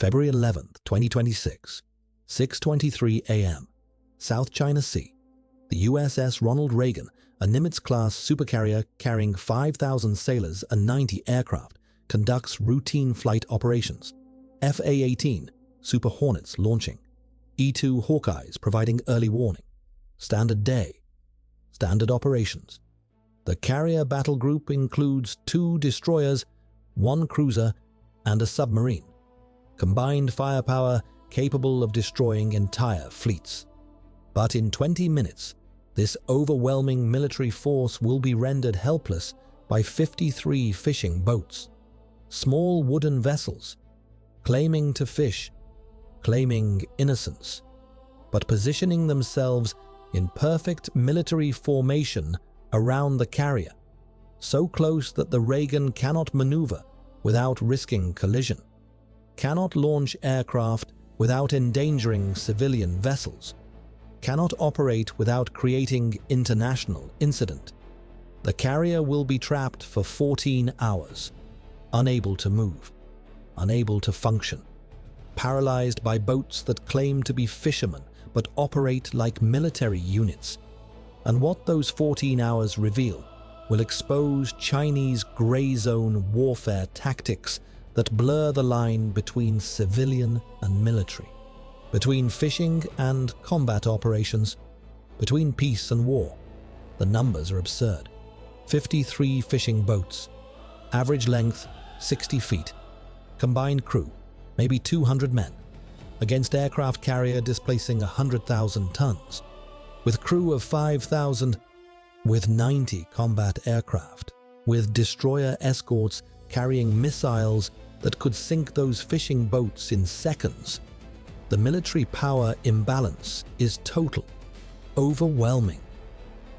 February 11th, 2026, 6:23 a.m., South China Sea. The USS Ronald Reagan, a Nimitz-class supercarrier carrying 5,000 sailors and 90 aircraft, conducts routine flight operations. FA-18 Super Hornets launching. E-2 Hawkeyes providing early warning. Standard day. Standard operations. The carrier battle group includes 2 destroyers, 1 cruiser, and a submarine. Combined firepower capable of destroying entire fleets. But in 20 minutes, this overwhelming military force will be rendered helpless by 53 fishing boats. Small wooden vessels, claiming to fish, claiming innocence, but positioning themselves in perfect military formation around the carrier, so close that the Reagan cannot maneuver without risking collision, cannot launch aircraft without endangering civilian vessels, cannot operate without creating international incident. The carrier will be trapped for 14 hours, unable to move, unable to function, paralyzed by boats that claim to be fishermen but operate like military units. And what those 14 hours reveal will expose Chinese gray zone warfare tactics that blur the line between civilian and military, between fishing and combat operations, between peace and war. The numbers are absurd. 53 fishing boats, average length 60 feet, combined crew, maybe 200 men, against aircraft carrier displacing 100,000 tons, with crew of 5,000, with 90 combat aircraft, with destroyer escorts carrying missiles that could sink those fishing boats in seconds. The military power imbalance is total, overwhelming.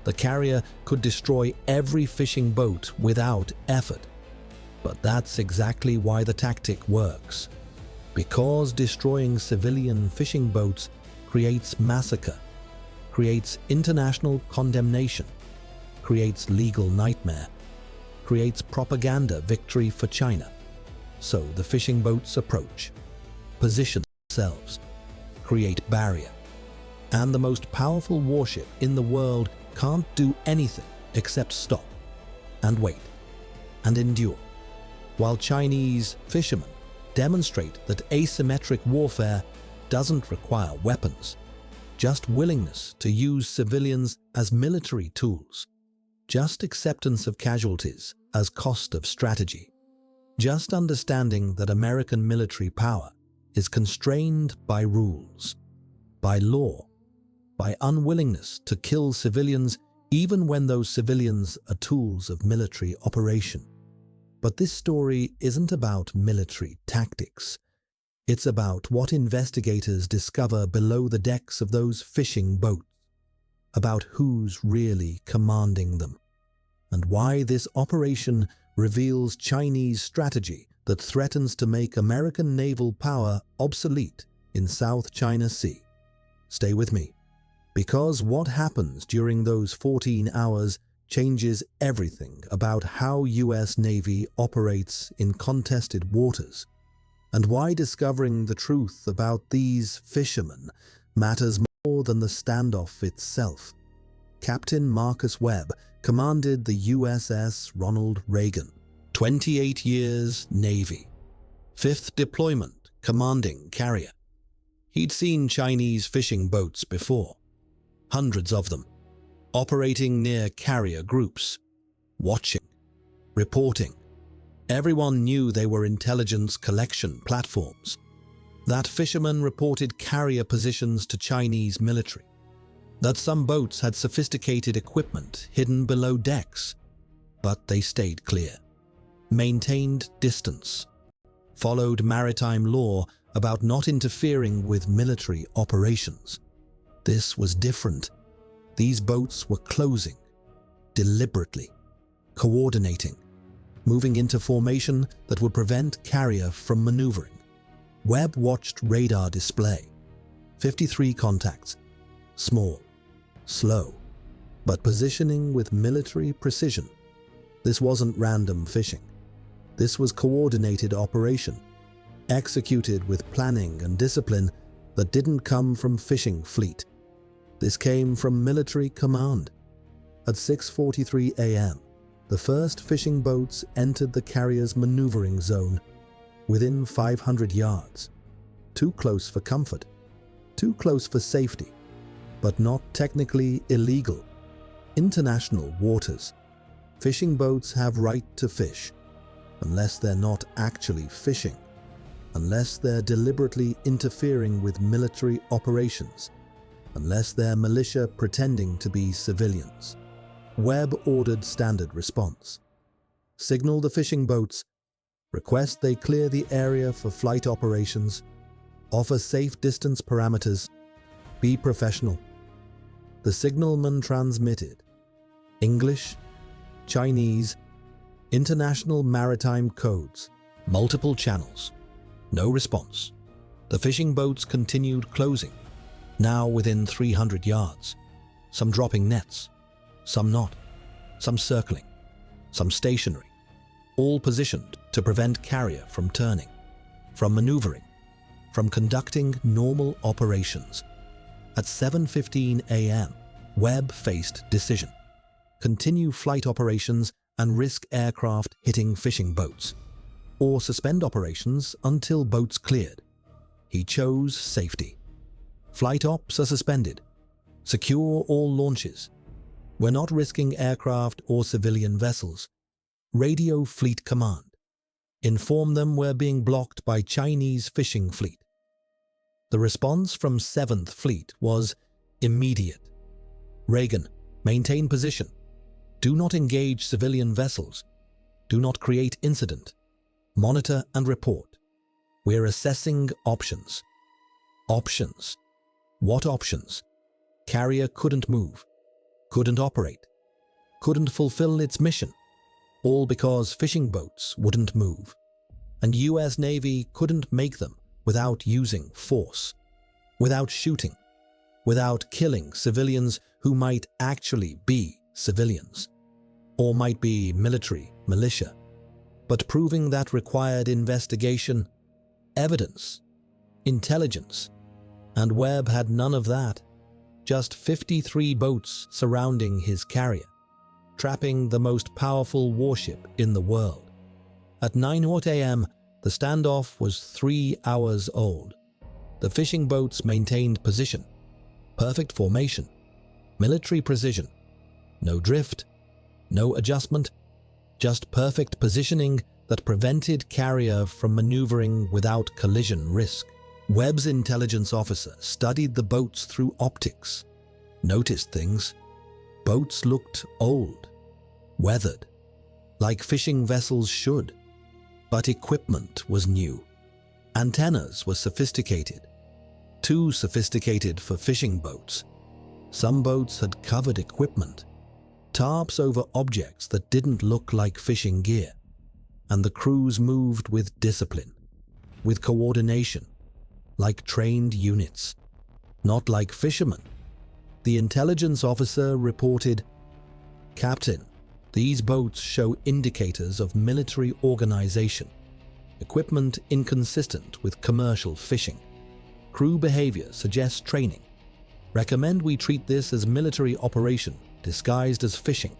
The carrier could destroy every fishing boat without effort. But that's exactly why the tactic works. Because destroying civilian fishing boats creates massacre, creates international condemnation, creates legal nightmare, creates propaganda victory for China. So the fishing boats approach, position themselves, create barrier. And the most powerful warship in the world can't do anything except stop and wait and endure, while Chinese fishermen demonstrate that asymmetric warfare doesn't require weapons, just willingness to use civilians as military tools, just acceptance of casualties as cost of strategy, just understanding that American military power is constrained by rules, by law, by unwillingness to kill civilians even when those civilians are tools of military operation. But this story isn't about military tactics. It's about what investigators discover below the decks of those fishing boats, about who's really commanding them, and why this operation reveals Chinese strategy that threatens to make American naval power obsolete in South China Sea. Stay with me, because what happens during those 14 hours changes everything about how US Navy operates in contested waters, and why discovering the truth about these fishermen matters more than the standoff itself. Captain Marcus Webb commanded the USS Ronald Reagan, 28 years Navy, 5th deployment commanding carrier. He'd seen Chinese fishing boats before, hundreds of them, operating near carrier groups, watching, reporting. Everyone knew they were intelligence collection platforms. That fishermen reported carrier positions to Chinese military, that some boats had sophisticated equipment hidden below decks, but they stayed clear, maintained distance, followed maritime law about not interfering with military operations. This was different. These boats were closing, deliberately, coordinating, moving into formation that would prevent carrier from maneuvering. Webb watched radar display. 53 contacts, small, slow, but positioning with military precision. This wasn't random fishing. This was coordinated operation. executed with planning and discipline that didn't come from fishing fleet. This came from military command. At 6:43 a.m., the first fishing boats entered the carrier's maneuvering zone, within 500 yards. Too close for comfort, too close for safety, but not technically illegal. International waters. Fishing boats have right to fish, unless they're not actually fishing, unless they're deliberately interfering with military operations, unless they're militia pretending to be civilians. Webb ordered standard response. Signal the fishing boats, request they clear the area for flight operations, offer safe distance parameters, be professional. The signalman transmitted English, Chinese, international maritime codes, multiple channels. No response. The fishing boats continued closing, now within 300 yards, some dropping nets, some not, some circling, some stationary, all positioned to prevent carrier from turning, from maneuvering, from conducting normal operations. At 7:15 a.m., Webb faced decision. Continue flight operations and risk aircraft hitting fishing boats, or suspend operations until boats cleared. He chose safety. Flight ops are suspended. Secure all launches. We're not risking aircraft or civilian vessels. Radio Fleet Command. Inform them we're being blocked by Chinese fishing fleet. The response from 7th Fleet was immediate. Reagan, maintain position. Do not engage civilian vessels. Do not create incident. Monitor and report. We're assessing options. Options. What options? Carrier couldn't move, couldn't operate, couldn't fulfill its mission, all because fishing boats wouldn't move. And US Navy couldn't make them without using force, without shooting, without killing civilians who might actually be civilians, or might be military militia. But proving that required investigation, evidence, intelligence, and Webb had none of that. Just 53 boats surrounding his carrier, trapping the most powerful warship in the world. At 9:00 a.m., the standoff was 3 hours old. The fishing boats maintained position, perfect formation, military precision, no drift, no adjustment, just perfect positioning that prevented carrier from maneuvering without collision risk. Webb's intelligence officer studied the boats through optics, noticed things. Boats looked old, weathered, like fishing vessels should. But equipment was new. Antennas were sophisticated, too sophisticated for fishing boats. Some boats had covered equipment, tarps over objects that didn't look like fishing gear. And the crews moved with discipline, with coordination, like trained units, not like fishermen. The intelligence officer reported, "Captain, these boats show indicators of military organization, equipment inconsistent with commercial fishing. Crew behavior suggests training. Recommend we treat this as military operation disguised as fishing."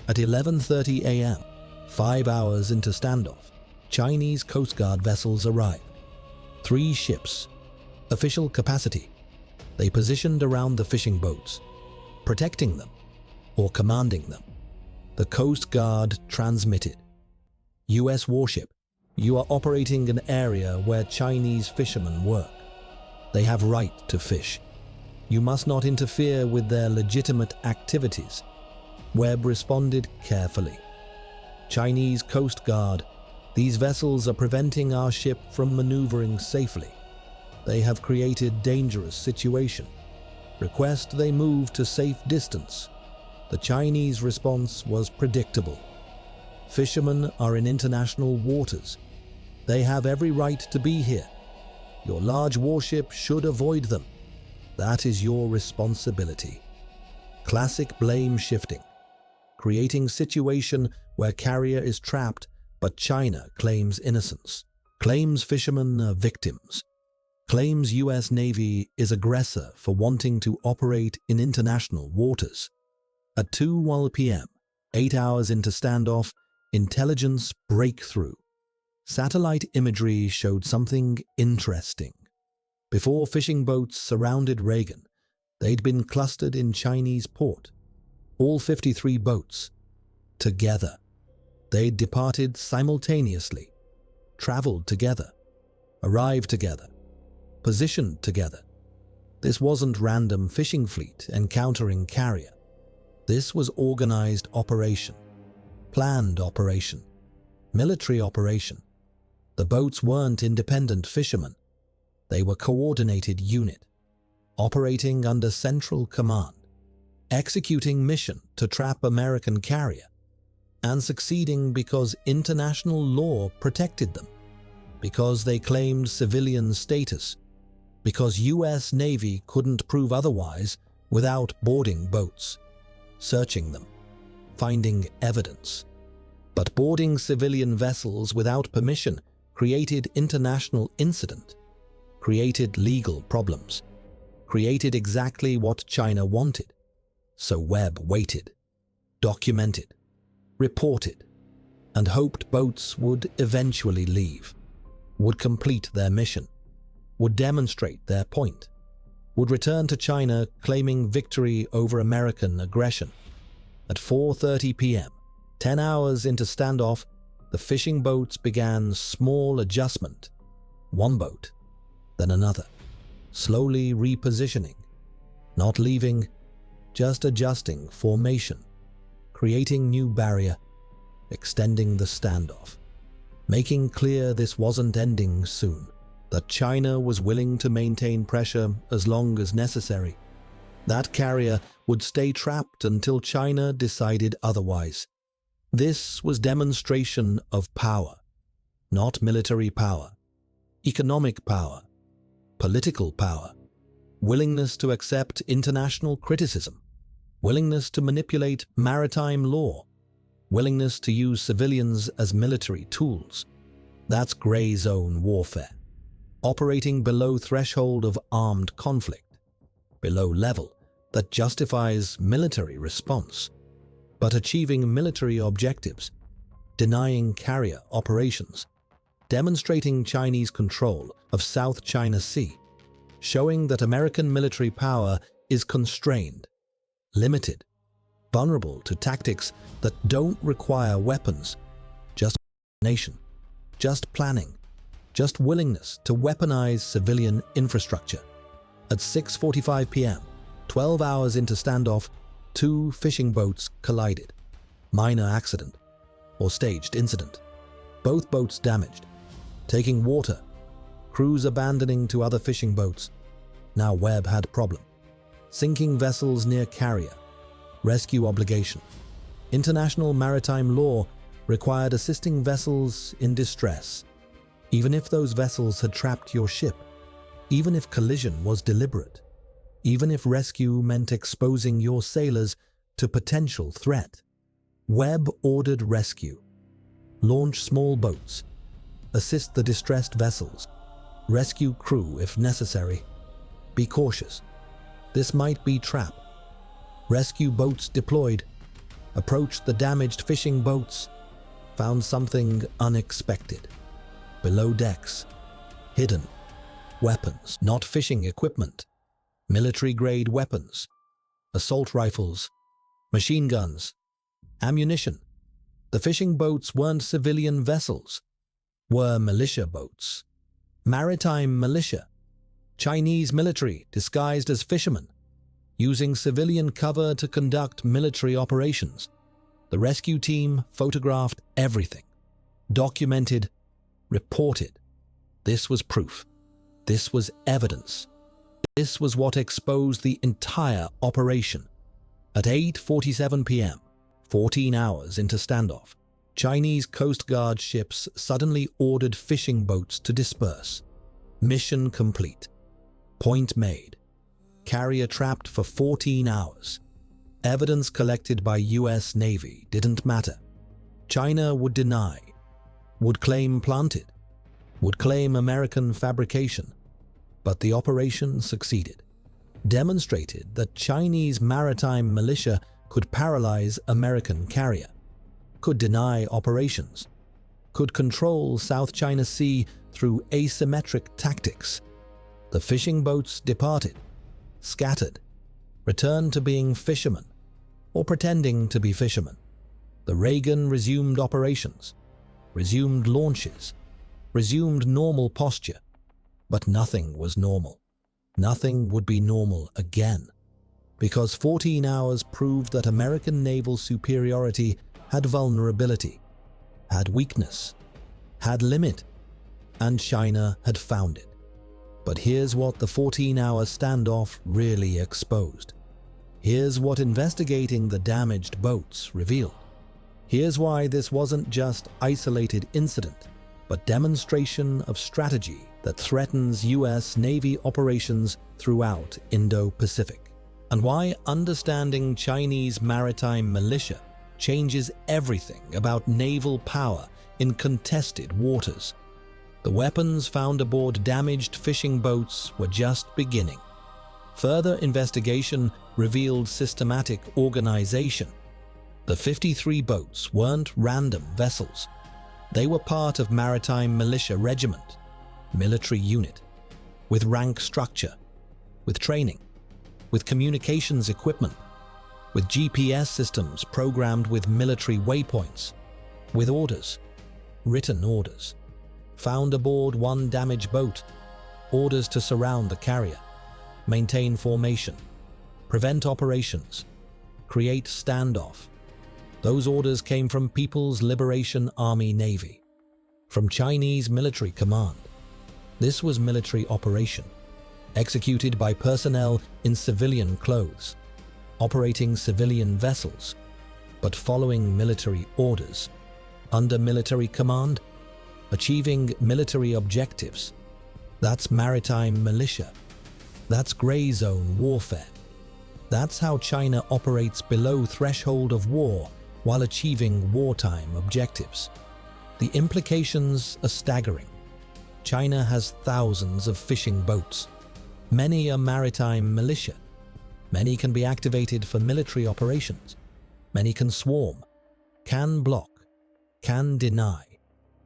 At 11:30 a.m., 5 hours into standoff, Chinese Coast Guard vessels arrived. 3 ships, official capacity. They positioned around the fishing boats, protecting them or commanding them. The Coast Guard transmitted, "U.S. warship, you are operating an area where Chinese fishermen work. They have right to fish. You must not interfere with their legitimate activities." Webb responded carefully. "Chinese Coast Guard, these vessels are preventing our ship from maneuvering safely. They have created dangerous situation. Request they move to safe distance." The Chinese response was predictable. Fishermen are in international waters. They have every right to be here. Your large warship should avoid them. That is your responsibility. Classic blame shifting, creating situation where carrier is trapped but China claims innocence. Claims fishermen are victims. Claims US Navy is aggressor for wanting to operate in international waters. At 2:01 p.m., 8 hours into standoff, intelligence breakthrough. Satellite imagery showed something interesting. Before fishing boats surrounded Reagan, they'd been clustered in Chinese port. All 53 boats. Together. They'd departed simultaneously, traveled together, arrived together, positioned together. This wasn't random fishing fleet encountering carrier. This was organized operation, planned operation, military operation. The boats weren't independent fishermen. They were coordinated unit, operating under central command, executing mission to trap American carrier, and succeeding because international law protected them, because they claimed civilian status, because US Navy couldn't prove otherwise without boarding boats, searching them, finding evidence. But boarding civilian vessels without permission created international incident, created legal problems, created exactly what China wanted. So Webb waited, documented, reported, and hoped boats would eventually leave, would complete their mission, would demonstrate their point, would return to China claiming victory over American aggression. At 4:30 p.m., 10 hours into standoff, the fishing boats began small adjustment. One boat, then another, slowly repositioning, not leaving, just adjusting formation, creating new barrier, extending the standoff, making clear this wasn't ending soon, that China was willing to maintain pressure as long as necessary. That carrier would stay trapped until China decided otherwise. This was demonstration of power, not military power, economic power, political power, willingness to accept international criticism, willingness to manipulate maritime law, willingness to use civilians as military tools. That's gray zone warfare, operating below threshold of armed conflict, below level that justifies military response, but achieving military objectives, denying carrier operations, demonstrating Chinese control of South China Sea, showing that American military power is constrained, limited, vulnerable to tactics that don't require weapons, just nation, just planning, just willingness to weaponize civilian infrastructure. At 6:45 p.m., 12 hours into standoff, 2 fishing boats collided. Minor accident or staged incident. Both boats damaged, taking water, crews abandoning to other fishing boats. Now Webb had problem. Sinking vessels near carrier, rescue obligation. International maritime law required assisting vessels in distress, even if those vessels had trapped your ship, even if collision was deliberate, even if rescue meant exposing your sailors to potential threat. Webb ordered rescue. Launch small boats. Assist the distressed vessels. Rescue crew if necessary. Be cautious. This might be trap. Rescue boats deployed. Approached the damaged fishing boats. Found something unexpected. Below decks. Hidden. Weapons, not fishing equipment. Military-grade weapons. Assault rifles. Machine guns. Ammunition. The fishing boats weren't civilian vessels. Were militia boats. Maritime militia. Chinese military disguised as fishermen, using civilian cover to conduct military operations. The rescue team photographed everything, documented, reported. This was proof. This was evidence. This was what exposed the entire operation. At 8:47 p.m., 14 hours into standoff, Chinese Coast Guard ships suddenly ordered fishing boats to disperse. Mission complete. Point made. Carrier trapped for 14 hours. Evidence collected by US Navy didn't matter. China would deny, would claim planted, would claim American fabrication, but the operation succeeded, demonstrated that Chinese maritime militia could paralyze American carrier, could deny operations, could control South China Sea through asymmetric tactics. The fishing boats departed, scattered, returned to being fishermen, or pretending to be fishermen. The Reagan resumed operations, resumed launches, resumed normal posture, but nothing was normal. Nothing would be normal again, because 14 hours proved that American naval superiority had vulnerability, had weakness, had limit, and China had found it. But here's what the 14-hour standoff really exposed. Here's what investigating the damaged boats revealed. Here's why this wasn't just isolated incident, but demonstration of strategy that threatens US Navy operations throughout Indo-Pacific, and why understanding Chinese maritime militia changes everything about naval power in contested waters. The weapons found aboard damaged fishing boats were just beginning. Further investigation revealed systematic organization. The 53 boats weren't random vessels. They were part of maritime militia regiment, military unit, with rank structure, with training, with communications equipment, with GPS systems programmed with military waypoints, with orders, written orders, found aboard one damaged boat, orders to surround the carrier, maintain formation, prevent operations, create standoff. Those orders came from People's Liberation Army Navy, from Chinese military command. This was military operation, executed by personnel in civilian clothes, operating civilian vessels, but following military orders, under military command, achieving military objectives. That's maritime militia. That's gray zone warfare. That's how China operates below threshold of war while achieving wartime objectives. The implications are staggering. China has thousands of fishing boats. Many are maritime militia. Many can be activated for military operations. Many can swarm, can block, can deny,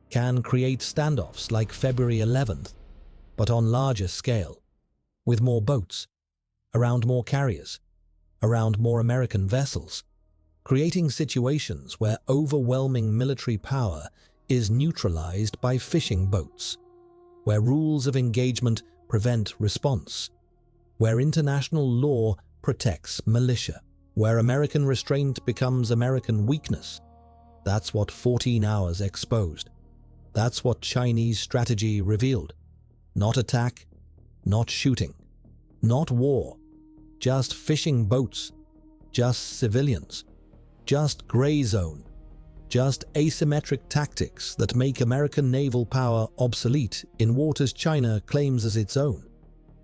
can create standoffs like February 11th, but on larger scale, with more boats, around more carriers, around more American vessels, creating situations where overwhelming military power is neutralized by fishing boats, where rules of engagement prevent response, where international law protects militia, where American restraint becomes American weakness. That's what 14 hours exposed. That's what Chinese strategy revealed. Not attack, not shooting, not war, just fishing boats, just civilians, just gray zone, just asymmetric tactics that make American naval power obsolete in waters China claims as its own.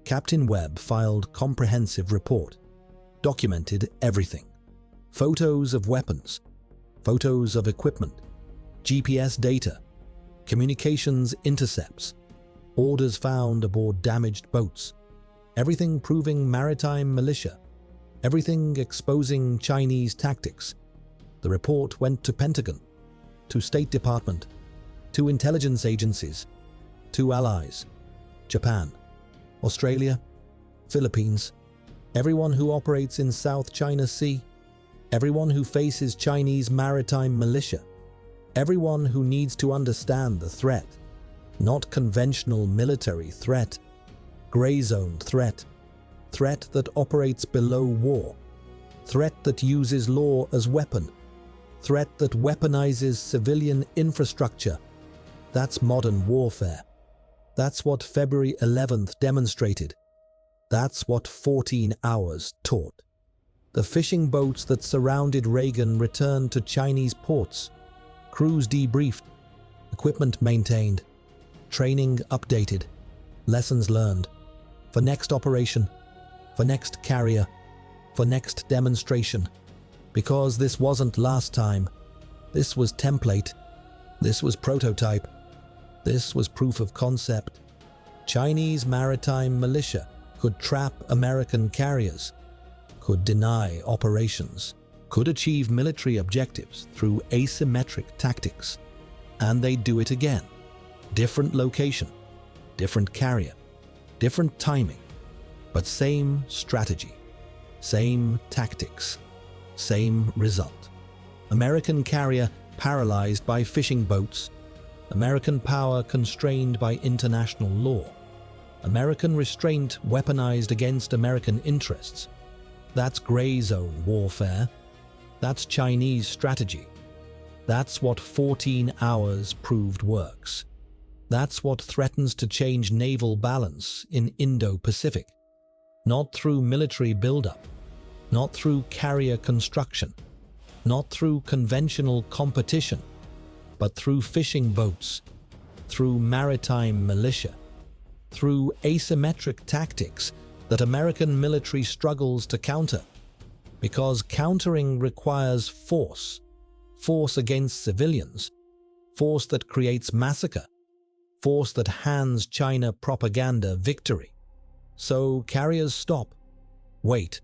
Captain Webb filed comprehensive report, documented everything. Photos of weapons, photos of equipment, GPS data, communications intercepts, orders found aboard damaged boats, everything proving maritime militia, everything exposing Chinese tactics. The report went to Pentagon, to State Department, to intelligence agencies, to allies, Japan, Australia, Philippines, everyone who operates in South China Sea, everyone who faces Chinese maritime militia, everyone who needs to understand the threat, not conventional military threat, gray zone threat, threat that operates below war, threat that uses law as weapon, threat that weaponizes civilian infrastructure. That's modern warfare. That's what February 11th demonstrated. That's what 14 hours taught. The fishing boats that surrounded Reagan returned to Chinese ports, crews debriefed, equipment maintained, training updated, lessons learned, for next operation, for next carrier, for next demonstration. Because this wasn't last time, this was template, this was prototype, This was proof of concept. Chinese maritime militia could trap American carriers, could deny operations, could achieve military objectives through asymmetric tactics. And they do it again. Different location, different carrier, different timing, but same strategy, same tactics, same result. American carrier paralyzed by fishing boats, American power constrained by international law, American restraint weaponized against American interests. That's gray zone warfare. That's Chinese strategy. That's what 14 hours proved works. That's what threatens to change naval balance in Indo-Pacific. Not through military buildup, not through carrier construction, not through conventional competition, but through fishing boats, through maritime militia, through asymmetric tactics that American military struggles to counter. Because countering requires force, force against civilians, force that creates massacre, force that hands China propaganda victory. So carriers stop, wait,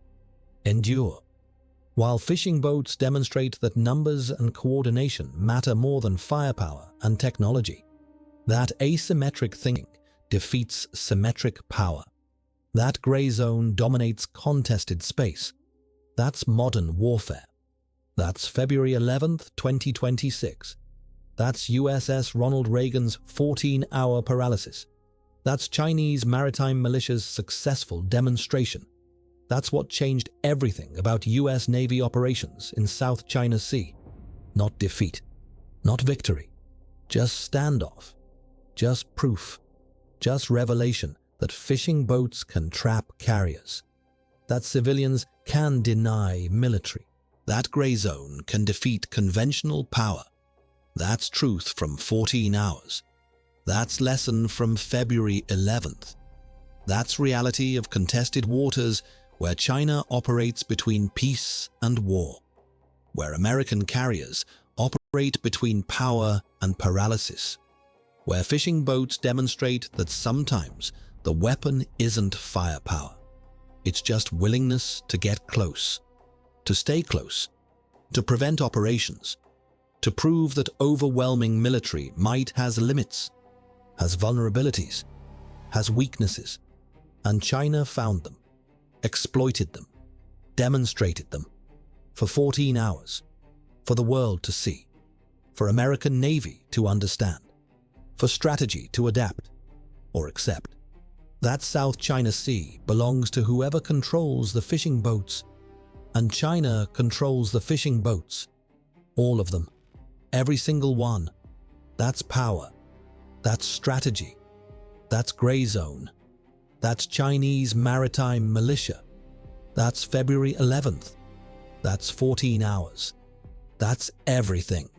endure. While fishing boats demonstrate that numbers and coordination matter more than firepower and technology, that asymmetric thinking defeats symmetric power. That gray zone dominates contested space. That's modern warfare. That's February 11th, 2026. That's USS Ronald Reagan's 14-hour paralysis. That's Chinese maritime militia's successful demonstration. That's what changed everything about US Navy operations in South China Sea. Not defeat, not victory, just standoff, just proof, just revelation that fishing boats can trap carriers, that civilians can deny military, that gray zone can defeat conventional power. That's truth from 14 hours. That's lesson from February 11th. That's reality of contested waters where China operates between peace and war, where American carriers operate between power and paralysis, where fishing boats demonstrate that sometimes the weapon isn't firepower. It's just willingness to get close, to stay close, to prevent operations, to prove that overwhelming military might has limits, has vulnerabilities, has weaknesses, and China found them, exploited them, demonstrated them, for 14 hours, for the world to see, for American Navy to understand, for strategy to adapt or accept. That South China Sea belongs to whoever controls the fishing boats, and China controls the fishing boats. All of them, every single one. That's power, that's strategy, that's gray zone, that's Chinese maritime militia, that's February 11th, that's 14 hours, that's everything.